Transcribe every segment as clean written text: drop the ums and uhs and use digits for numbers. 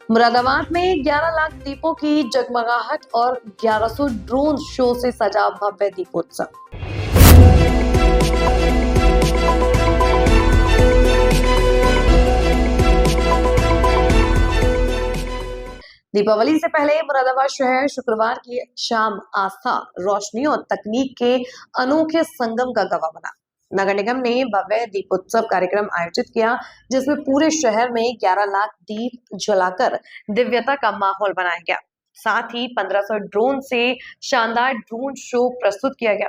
मुरादाबाद में 11 लाख दीपों की जगमगाहट और 1100 ड्रोन शो से सजा भव्य दीपोत्सव। दीपावली से पहले मुरादाबाद शहर शुक्रवार की शाम आस्था, रोशनी और तकनीक के अनोखे संगम का गवाह बना। नगर निगम ने भव्य दीपोत्सव कार्यक्रम आयोजित किया, जिसमें पूरे शहर में 11 लाख दीप जलाकर दिव्यता का माहौल बनाया गया। साथ ही 1500 ड्रोन से शानदार ड्रोन शो प्रस्तुत किया गया।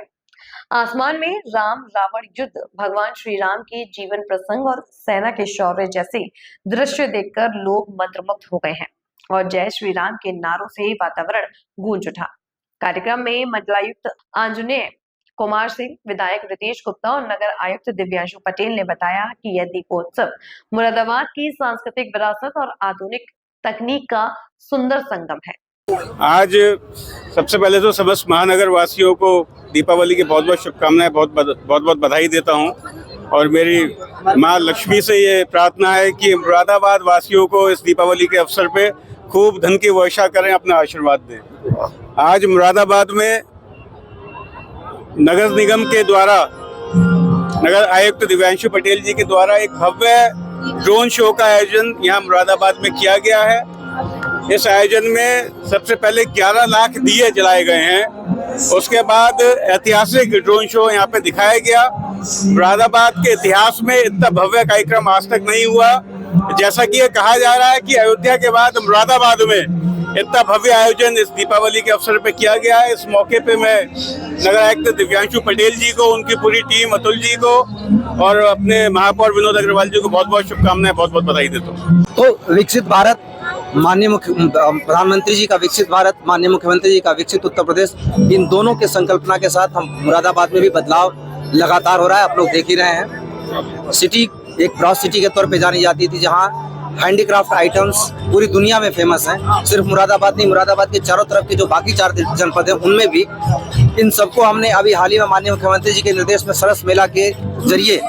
आसमान में राम रावण युद्ध, भगवान श्री राम के जीवन प्रसंग और सेना के शौर्य जैसे दृश्य देखकर लोग मंत्रमुग्ध हो गए हैं और जय श्री राम के नारों से वातावरण गूंज उठा। कार्यक्रम में मंडलायुक्त आंजनेय कुमार सिंह, विधायक रितेश गुप्ता और नगर आयुक्त दिव्यांशु पटेल ने बताया कि यह दीपोत्सव मुरादाबाद की सांस्कृतिक विरासत और आधुनिक तकनीक का सुंदर संगम है। आज सबसे पहले तो समस्त महानगर वासियों को दीपावली की बहुत बहुत शुभकामनाएं, बहुत बहुत बधाई देता हूं और मेरी मां लक्ष्मी से ये प्रार्थना है कि मुरादाबाद वासियों को इस दीपावली के अवसर पे खूब धन की वर्षा करें, अपना आशीर्वाद दें। आज मुरादाबाद में नगर निगम के द्वारा, नगर आयुक्त दिव्यांशु पटेल जी के द्वारा एक भव्य ड्रोन शो का आयोजन यहाँ मुरादाबाद में किया गया है। इस आयोजन में सबसे पहले 11 लाख दिए जलाए गए हैं। उसके बाद ऐतिहासिक ड्रोन शो यहाँ पे दिखाया गया। मुरादाबाद के इतिहास में इतना भव्य कार्यक्रम आज तक नहीं हुआ। जैसा कि ये कहा जा रहा है कि अयोध्या के बाद मुरादाबाद में इतना भव्य आयोजन इस दीपावली के अवसर पे किया गया है। इस मौके पे मैं नगर आयुक्त दिव्यांशु पटेल जी को, उनकी पूरी टीम, अतुल जी को और अपने महापौर विनोद अग्रवाल जी को बहुत बहुत शुभकामनाएं, बहुत बहुत बधाई देता हूँ। तो विकसित भारत, माननीय प्रधानमंत्री जी का विकसित भारत, माननीय मुख्यमंत्री जी का विकसित उत्तर प्रदेश, इन दोनों के संकल्पना के साथ हम मुरादाबाद में भी बदलाव लगातार हो रहा है। आप लोग देख ही रहे हैं। सिटी एक ब्रॉस सिटी के तौर पे जानी जाती थी, जहाँ हैंडीक्राफ्ट आइटम्स पूरी दुनिया में फेमस हैं। सिर्फ मुरादाबाद नहीं, मुरादाबाद के चारों तरफ के जो बाकी 4 जनपद हैं उनमें भी इन सबको हमने अभी हाल ही में माननीय मुख्यमंत्री जी के निर्देश में सरस मेला के जरिए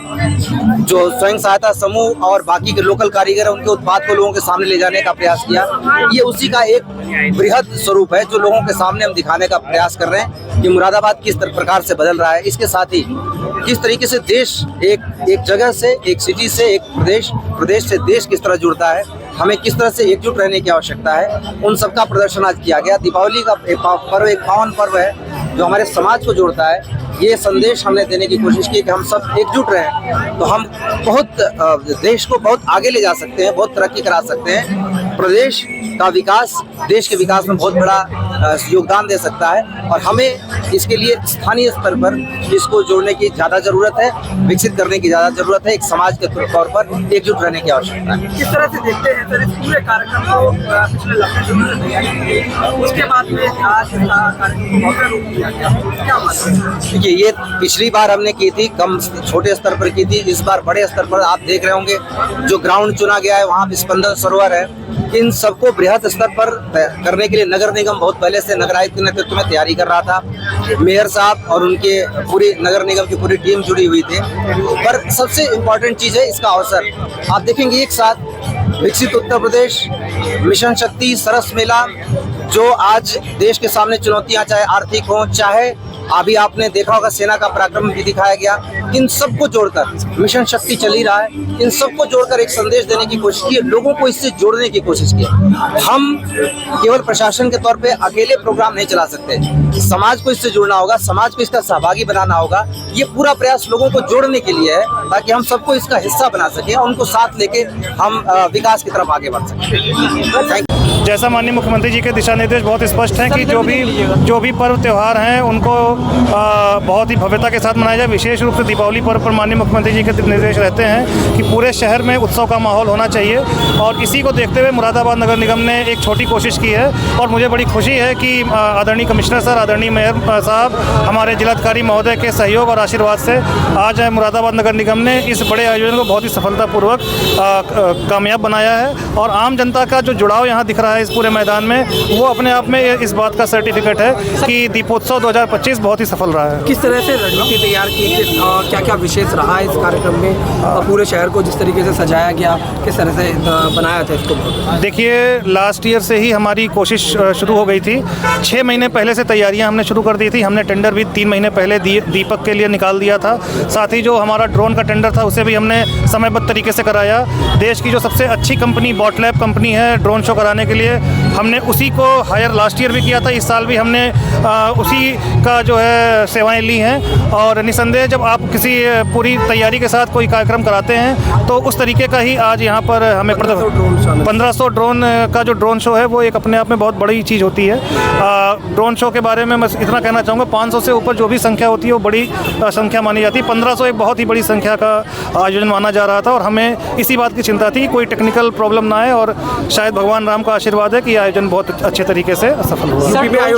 जो स्वयं सहायता समूह और बाकी के लोकल कारीगर हैं उनके उत्पाद को लोगों के सामने ले जाने का प्रयास किया। ये उसी का एक बृहद स्वरूप है जो लोगों के सामने हम दिखाने का प्रयास कर रहे हैं कि मुरादाबाद किस प्रकार से बदल रहा है। इसके साथ ही किस तरीके से देश एक जगह से, एक सिटी से, एक प्रदेश से देश किस तरह जुड़ता है, हमें किस तरह से एकजुट रहने की आवश्यकता है, उन सबका प्रदर्शन आज किया गया। दीपावली का एक पावन पर्व है जो हमारे समाज को जोड़ता है। ये संदेश हमने देने की कोशिश की कि हम सब एकजुट रहें तो हम देश को बहुत आगे ले जा सकते हैं, बहुत तरक्की करा सकते हैं। प्रदेश का विकास देश के विकास में बहुत बड़ा योगदान दे सकता है और हमें इसके लिए स्थानीय स्तर पर इसको जोड़ने की ज़्यादा ज़रूरत है, विकसित करने की ज़्यादा ज़रूरत है। एक समाज के तौर पर एकजुट रहने की आवश्यकता है। किस तरह से देखते हैं सर इस पूरे कार्यक्रम को? पिछले लंबे समय से तैयारी की, उसके बाद में आज कार्यक्रम को भव्य रूप दिया गया, क्या बात है? देखिए, ये पिछली बार हमने की थी, कम छोटे स्तर पर की थी। इस बार बड़े स्तर पर आप देख रहे होंगे जो ग्राउंड चुना गया है, वहाँ स्पंदन सरोवर है। इन सबको बृहद स्तर पर करने के लिए नगर निगम बहुत पहले से नगर आयुक्त के नेतृत्व में तैयारी कर रहा था। मेयर साहब और उनके पूरी नगर निगम की पूरी टीम जुड़ी हुई थी। पर सबसे इम्पोर्टेंट चीज़ है इसका अवसर। आप देखेंगे एक साथ विकसित उत्तर प्रदेश, मिशन शक्ति, सरस मेला, जो आज देश के सामने चुनौतियां चाहे आर्थिक हो, चाहे अभी आपने देखा होगा सेना का पराक्रम भी दिखाया गया। इन सबको जोड़कर मिशन शक्ति चल ही रहा है। इन सबको जोड़कर एक संदेश देने की कोशिश की है, लोगों को इससे जोड़ने की कोशिश की है। हम केवल प्रशासन के तौर पे अकेले प्रोग्राम नहीं चला सकते, समाज को इससे जुड़ना होगा, समाज को इसका सहभागी बनाना होगा। ये पूरा प्रयास लोगों को जोड़ने के लिए है ताकि हम सबको इसका हिस्सा बना सकें और उनको साथ लेके हम विकास की तरफ आगे बढ़ सकें। Thank you. जैसा माननीय मुख्यमंत्री जी के दिशा निर्देश बहुत स्पष्ट हैं कि जो भी पर्व त्यौहार हैं उनको बहुत ही भव्यता के साथ मनाया जाए। विशेष रूप से दीपावली पर्व पर माननीय मुख्यमंत्री जी के निर्देश रहते हैं कि पूरे शहर में उत्सव का माहौल होना चाहिए और इसी को देखते हुए मुरादाबाद नगर निगम ने एक छोटी कोशिश की है और मुझे बड़ी खुशी है कि आदरणीय कमिश्नर सर, आदरणीय मेयर साहब, हमारे जिलाधिकारी महोदय के सहयोग और आशीर्वाद से आज मुरादाबाद नगर निगम ने इस बड़े आयोजन को बहुत ही सफलतापूर्वक कामयाब बनाया है और आम जनता का जो जुड़ाव यहाँ दिख रहा है इस पूरे मैदान में, वो अपने आप में इस बात का सर्टिफिकेट है कि दीपोत्सव 2025 बहुत ही सफल रहा है। किस तरह से रणनीति तैयार की, क्या क्या विशेष रहा है इस कार्यक्रम में, पूरे शहर को जिस तरीके से सजाया गया, किस तरह से बनाया था इसको? देखिए, लास्ट ईयर से ही हमारी कोशिश शुरू हो गई थी। 6 महीने पहले से तैयारियां हमने शुरू कर दी थी। हमने टेंडर भी 3 महीने पहले दीपक के लिए निकाल दिया था। साथ ही जो हमारा ड्रोन का टेंडर था उसे भी हमने समयबद्ध तरीके से कराया। देश की जो सबसे अच्छी कंपनी बॉट लैब कंपनी है ड्रोन शो कराने के लिए, हमने उसी को हायर लास्ट ईयर भी किया था। इस साल भी हमने उसी का जो है सेवाएं ली हैं। और निसंदेह जब आप किसी पूरी तैयारी के साथ कोई कार्यक्रम कराते हैं तो उस तरीके का ही आज यहाँ पर हमें 1500 ड्रोन का जो ड्रोन शो है वो एक अपने आप में बहुत बड़ी चीज़ होती है। ड्रोन शो के बारे में मैं इतना कहना चाहूँगा, 500 से ऊपर जो भी संख्या होती है वो बड़ी संख्या मानी जाती है। 1500 एक बहुत ही बड़ी संख्या का आयोजन माना जा रहा था और हमें इसी बात की चिंता थी कोई टेक्निकल प्रॉब्लम ना आए, और शायद भगवान राम का आशीर्वाद है कि आयोजन बहुत अच्छे तरीके से सफल हुआ।